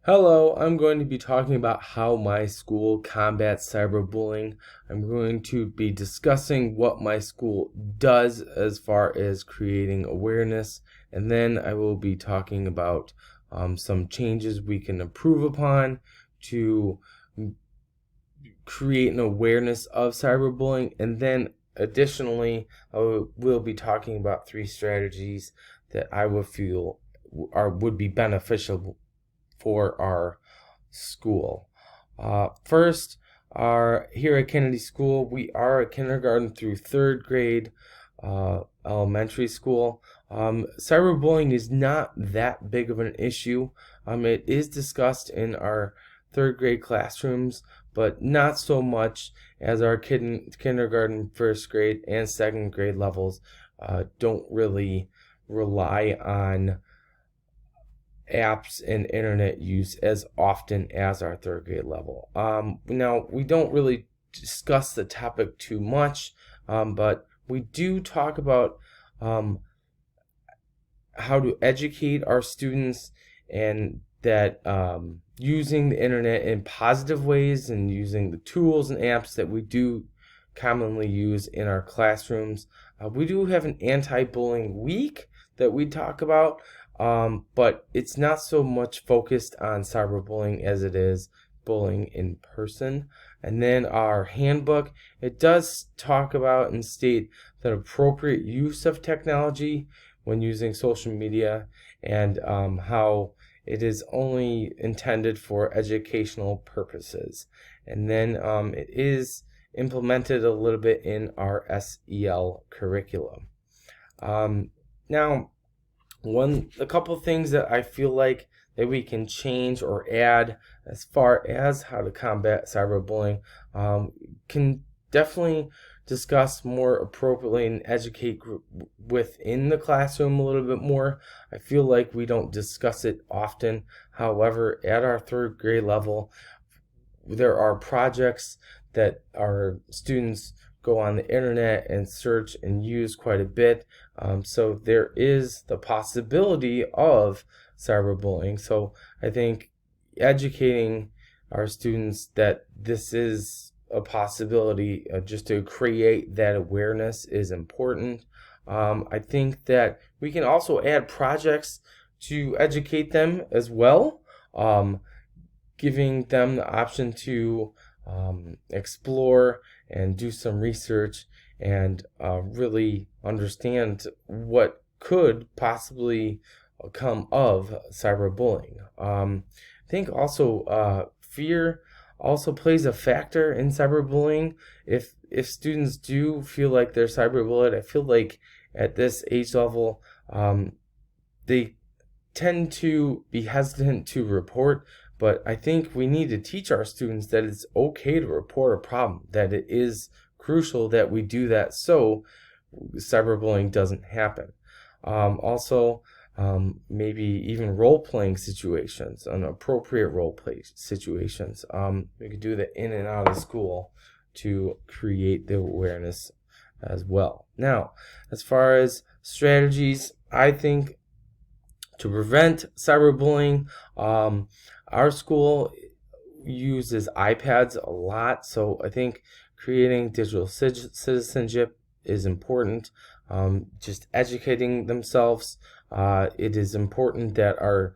Hello, I'm going to be talking about how my school combats cyberbullying. I'm going to be discussing what my school does as far as creating awareness, and then I will be talking about some changes we can improve upon to create an awareness of cyberbullying, and then additionally, will be talking about three strategies that I would feel would be beneficial for our school. First, here at Kennedy School, we are a kindergarten through third grade elementary school. Cyberbullying is not that big of an issue. It is discussed in our third grade classrooms, but not so much as our kindergarten, first grade, and second grade levels don't really rely on apps and internet use as often as our third grade level. Now, we don't really discuss the topic too much, but we do talk about how to educate our students, and that using the internet in positive ways and using the tools and apps that we do commonly use in our classrooms. We do have an anti-bullying week that we talk about, but it's not so much focused on cyberbullying as it is bullying in person. And then our handbook, it does talk about and state that appropriate use of technology when using social media, and how it is only intended for educational purposes. And then it is implemented a little bit in our SEL curriculum. Now, a couple things that I feel like that we can change or add as far as how to combat cyberbullying, can definitely discuss more appropriately and educate within the classroom a little bit more. I feel like we don't discuss it often. However, at our third grade level, there are projects that our students go on the internet and search and use quite a bit. So there is the possibility of cyberbullying. So I think educating our students that this is a possibility, just to create that awareness, is important. I think that we can also add projects to educate them as well, giving them the option to explore and do some research and really understand what could possibly come of cyberbullying. I think also fear also plays a factor in cyberbullying. If students do feel like they're cyberbullied, I feel like at this age level, they tend to be hesitant to report. But I think we need to teach our students that it's okay to report a problem, that it is crucial that we do that so cyberbullying doesn't happen. Also, maybe even role-playing situations, appropriate role-play situations. We could do that in and out of school to create the awareness as well. Now, as far as strategies, I think to prevent cyberbullying, our school uses iPads a lot, so I think creating digital citizenship is important. Just educating themselves. It is important that our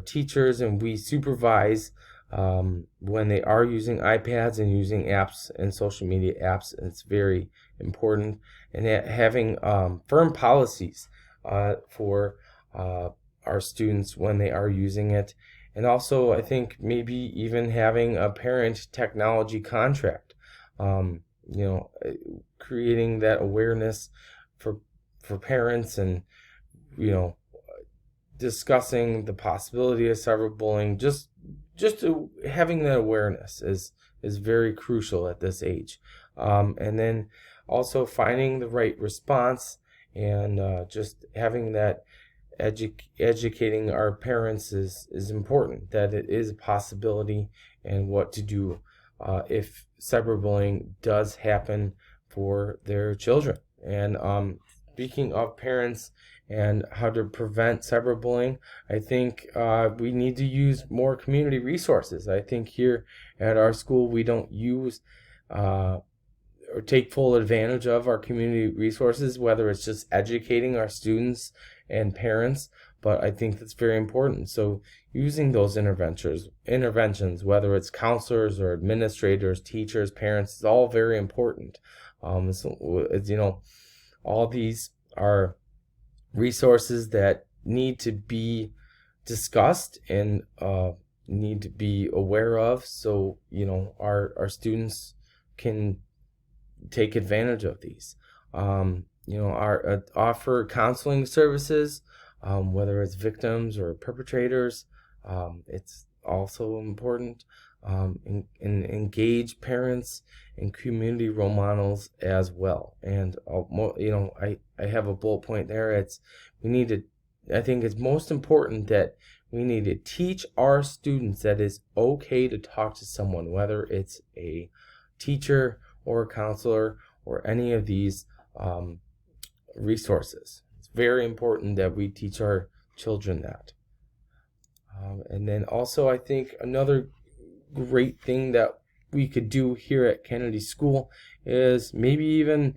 teachers and we supervise when they are using iPads and using apps and social media apps. It's very important. And having firm policies for our students when they are using it. And also, I think maybe even having a parent technology contract, creating that awareness for parents, and discussing the possibility of cyberbullying. Just having that awareness is very crucial at this age. And then also finding the right response, and just having that educating our parents is important, that it is a possibility, and what to do if cyberbullying does happen for their children. And speaking of parents and how to prevent cyberbullying, I think we need to use more community resources. I think here at our school we don't use or take full advantage of our community resources, whether it's just educating our students and parents. But I think that's very important. So using those interventions, whether it's counselors or administrators, teachers, parents, is all very important. All these are resources that need to be discussed and need to be aware of, so our students can take advantage of these. Our offer counseling services, whether it's victims or perpetrators. It's also important. And engage parents and community role models as well. And I have a bullet point there. I think it's most important that we need to teach our students that it's okay to talk to someone, whether it's a teacher or a counselor or any of these resources. It's very important that we teach our children that. And then also, I think another great thing that we could do here at Kennedy School is maybe even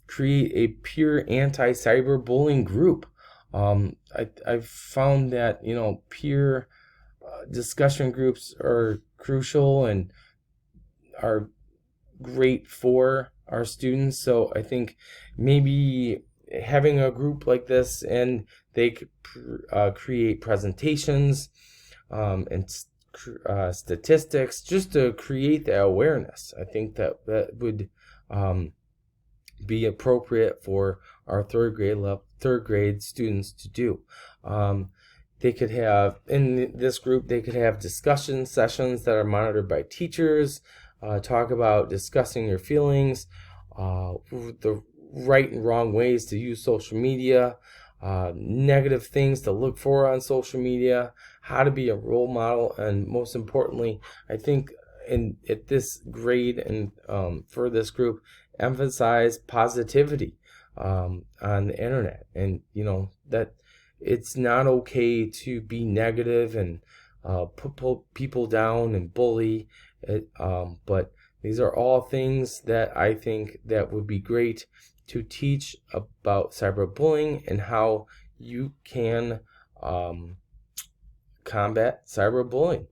create a peer anti-cyberbullying group. I've found that peer discussion groups are crucial and are great for our students. So I think maybe having a group like this, and they could create presentations and statistics just to create the awareness. I think that would be appropriate for our third grade students to do. They could have, in this group, they could have discussion sessions that are monitored by teachers, talk about discussing your feelings, the right and wrong ways to use social media, negative things to look for on social media, how to be a role model, and most importantly, I think at this grade and for this group, emphasize positivity on the internet, and that it's not okay to be negative and put people down and bully. But these are all things that I think that would be great to teach about cyberbullying and how you can combat cyberbullying.